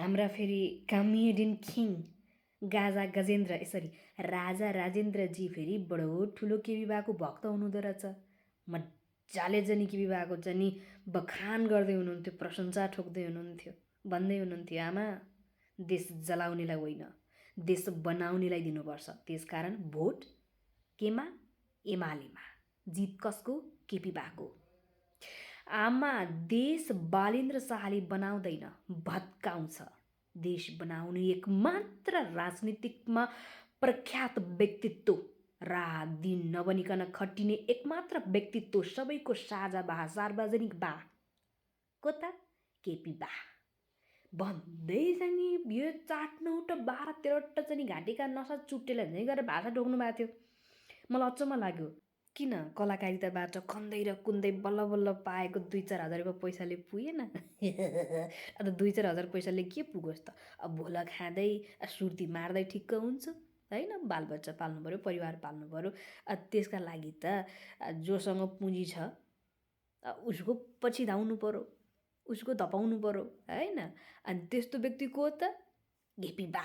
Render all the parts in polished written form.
हाम्रा फेरि comedian king राजा राजेन्द्रजी फेरि बडो ठुलो केपी बाको भक्त हुनुहुँदो रहेछ। मजाले चाहिँ नि केपी बाको चाहिँ नि बखान गर्दै हुनुहुन्थ्यो, प्रशंसा ठोक्दै हुनुहुन्थ्यो, भन्दै हुनुहुन्थ्यो आमा देश जलाउनेलाई होइन देश बनाउनेलाई दिनुपर्छ, त्यसकारण भोट केमा? एमालेमा। जित कसको? केपी बाको। आमा देश बालेन्द्र शाहले बनाउँदैन, भत्काउँछ। देश बनाउने एकमात्र राजनीतिकमा प्रख्यात व्यक्तित्व, रात दिन नबनिकन खटिने एकमात्र व्यक्तित्व, सबैको साझा बा, सार्वजनिक बा को त? केपी बा। भन्दै चाहिँ नि यो 4-9 12-13 चाहिँ नि घाँटीका नसा चुट्टेर झै गरेर भाषा ढोक्नु भएको थियो। मलाई अचम्म लाग्यो, किन कलाकारिताबाट खन्दै र कुन्दै बल्ल बल्ल पाएको 2-4 हजार रुपियाँ पैसाले पुगेन? अन्त 2-4 हजार पैसाले के पुगोस् त? अब भोल खाँदै सुर्ती मार्दै ठिक्क हुन्छ होइन? बालबच्चा पाल्नु पऱ्यो, परिवार पाल्नु पऱ्यो। त्यसका लागि त जोसँग पुँजी छ उसको पछि धाउनु पऱ्यो, उसको धपाउनु पऱ्यो होइन? अनि त्यस्तो व्यक्ति को त? केपी बा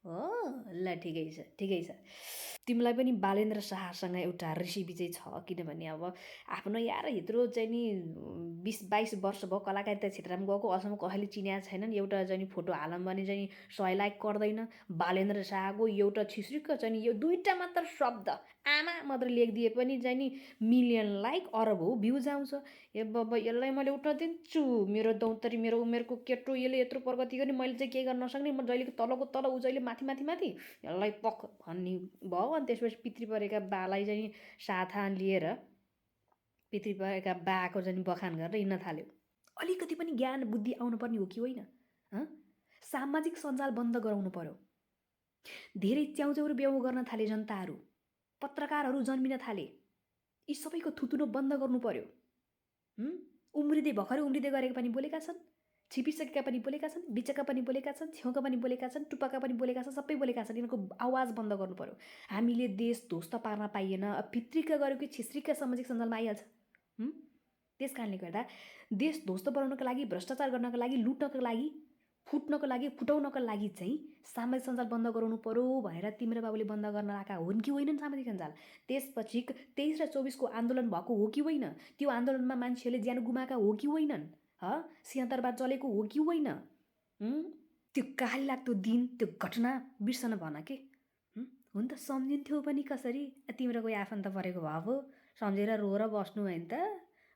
हो। ल ठिकै छ, ठिकै छ। तिमीलाई पनि बालेन्द्र शाहसँग एउटा रेसिपी चाहिँ छ, किनभने अब आफ्नो यार यत्रो चाहिँ नि 20-22 वर्ष भयो कलाकारिता क्षेत्रमा गएको, अहिलेसम्म कसैले चिनेको छैनन्। एउटा चाहिँ नि फोटो हालौँ भने चाहिँ 100 लाइक गर्दैन। बालेन्द्र शाहको एउटा छिस्रिक्क चाहिँ नि यो 2टा मात्र शब्द आमा मात्र लेखिदिए पनि चाहिँ नि मिलियन लाइक, अरबौँ भ्युज आउँछ। ए बाबा यसलाई मैले उठ्न दिन्छु, मेरो दौतरी मेरो उमेरको केटो, यसले यत्रो प्रगति गर्ने, मैले चाहिँ केही गर्न नसक्ने, म जहिलेको तलको तल ऊ जहिले माथि माथि माथि, यसलाई पख भन्ने भयो। अनि त्यसपछि पितृ परेका बालाई चाहिँ साथा लिएर पितृ परेका बाको चाहिँ बखान गरेर हिँड्न थाल्यो। अलिकति पनि ज्ञान बुद्धि आउनुपर्ने हो कि होइन? सामाजिक सञ्जाल बन्द गराउनु पर्यो। धेरै च्याउच्याउरो ब्याउ गर्न थाले जनताहरू, पत्रकारहरू जन्मिन थाले। यी सबैको थुतुनो बन्द गर्नु पर्यो। भर्खरै उम्रिँदै गरेका पनि बोलेका छन्, छिपिसकेका पनि बोलेका छन्, बिचका पनि बोलेका छन्, छेउका पनि बोलेका छन्, टुप्पाका पनि बोलेका छन्, सबै बोलेका छन्। यिनीहरूको आवाज बन्द गर्नु पर्यो। हामीले देश ध्वस्त पार्न पाइएन। फित्रिक्क गरेको छिस्रिक्क सामाजिक सञ्जालमा आइहाल्छ। त्यस कारणले गर्दा देश ध्वस्त बनाउनको लागि, भ्रष्टाचार गर्नको लागि, लुट्नको लागि, फुट्नको लागि, फुटाउनको लागि चाहिँ सामाजिक सञ्जाल बन्द गराउनु पर्यो भनेर तिम्रो बाबुले बन्द गर्न आएका हुन् कि होइनन् सामाजिक सञ्जाल? त्यसपछि 23 र 24 को आन्दोलन भएको हो कि होइन? त्यो आन्दोलनमा मान्छेहरूले ज्यान गुमाएका हो कि होइनन्? सिंहदरबार चलेको हो कि होइन? त्यो काली लाग्दो दिन, त्यो घटना बिर्सन भन के। हुन त सम्झिन्थ्यो पनि कसरी? तिम्रो कोही आफन्त परेको भए पो सम्झेर रोएर बस्नु भयो नि त।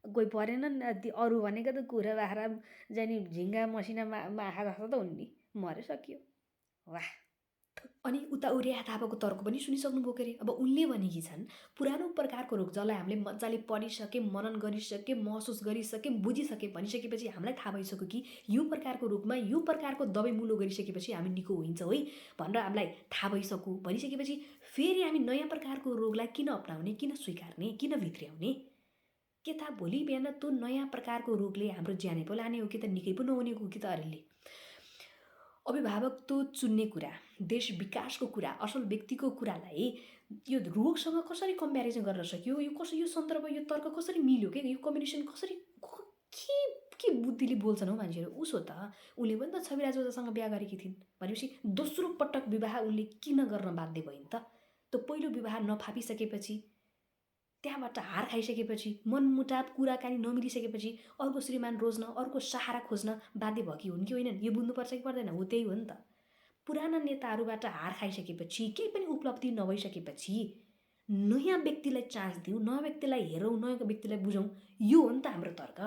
कोही परेनन्, अरू भनेको त कुखुरा बाख्रा जाने झिङ्गा मसिना माखा जस्तो त हुन् नि, मर्यो सकियो। वाह। अनि उता रेहा थापाको तर्क पनि सुनिसक्नुभयो के अरे? अब उनले भनेकी छन् पुरानो प्रकारको रोग जसलाई हामीले मजाले पढिसक्यौँ, मनन गरिसक्यौँ, महसुस गरिसक्यौँ, बुझिसक्यौँ भनिसकेपछि हामीलाई थाहा भइसक्यो कि यो प्रकारको रोगमा यो प्रकारको दबाई मुलो गरिसकेपछि हामी निको होइन्छौँ है भनेर हामीलाई थाहा भइसक्यो। भनिसकेपछि फेरि हामी नयाँ प्रकारको रोगलाई किन अपनाउने, किन स्वीकार्ने, किन भित्र्याउने? के थाहा भोलि बिहान त्यो नयाँ प्रकारको रोगले हाम्रो ज्यानै पो लाने हो कि त निकै पो नहुने हो कि त अरूले? अभिभावकत्व चुन्ने कुरा, देश विकासको कुरा, असल व्यक्तिको कुरालाई यो रोगसँग कसरी कम्प्यारिजन गर्न सक्यो? यो सन्दर्भ, यो तर्क कसरी मिल्यो के? यो कम्बिनेसन कसरी के बुद्धिले बोल्छन् हौ मान्छेहरू? उसो त उनले पनि त छविराज ओझासँग बिहा गरेकी थिइन् भनेपछि दोस्रो पटक विवाह उनले किन गर्न बाध्य भइन् त? त्यो पहिलो विवाह नफापिसकेपछि, त्यहाँबाट हार खाइसकेपछि, मनमुटाव कुराकानी नमिलिसकेपछि अर्को श्रीमान रोज्न, अर्को सहारा खोज्न बाध्य भएकी हुन् कि होइनन्? यो बुझ्नुपर्छ कि पर्दैन? हो त्यही हो नि त। पुराना नेताहरूबाट हार खाइसकेपछि, केही पनि उपलब्धि नभइसकेपछि नयाँ व्यक्तिलाई चान्स दिउँ, नयाँ व्यक्तिलाई हेरौँ, नयाँ व्यक्तिलाई बुझौँ, यो हो नि त हाम्रो तर्क।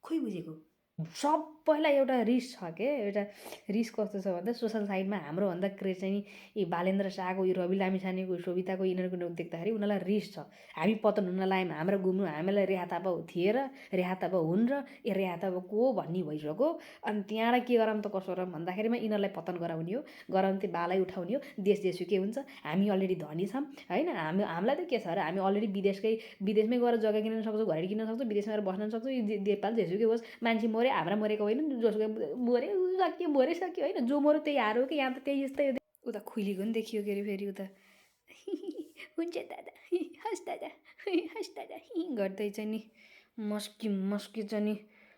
खोइ बुझेको। सबैलाई एउटा रिस छ के? एउटा रिस कस्तो छ भन्दा सोसल साइडमा हाम्रो भन्दा क्रेज चाहिँ यी बालेन्द्र शाहको, यी रवि लामिछानेको, शोभिताको, यिनीहरूको देख्दाखेरि उनीहरूलाई रिस छ। हामी पतन हुन लायौँ, हाम्रो घुम्नु, हामीलाई रेहा थापा थिए र रेहा थापा हुन् र रेहा थापा को भन्ने भइसक्यो। अनि त्यहाँबाट के गरौँ त कसो गरौँ भन्दाखेरिमा यिनीहरूलाई पतन गराउने हो, गराउने त्यो बालाई उठाउने हो। देश जेसुकै हुन्छ, हामी अलरेडी धनी छौँ होइन? हामीलाई त के छ र? हामी अलरेडी विदेशमै गएर जग्गा किन्न सक्छौँ, घरहरू किन्न सक्छौँ, विदेशमा गएर बस्न सक्छौँ। नेपाल जेसुकै होस्, मान्छे मरे, हाम्रा मरेको होइन, जोसुकै मरे सक्यो होइन? जो मऱ्यो त्यही हार हो कि? यहाँ त त्यही यस्तै हो। उता खुइलीको पनि देखियो के अरे फेरि उता हुन्छ दादा, हस् दादा, हस् दादा गर्दै चाहिँ नि मस्की चाहिँ नि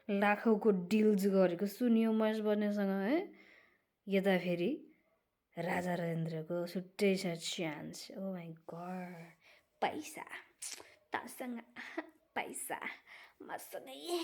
लाखौँको डिल्स गरेको सुनियो महेश बर्नेसँग है। यता फेरि राजा राजेन्द्रको छुट्टै छ चान्स। ओ माई गड, पैसा, तसँग पैसा, मसँगै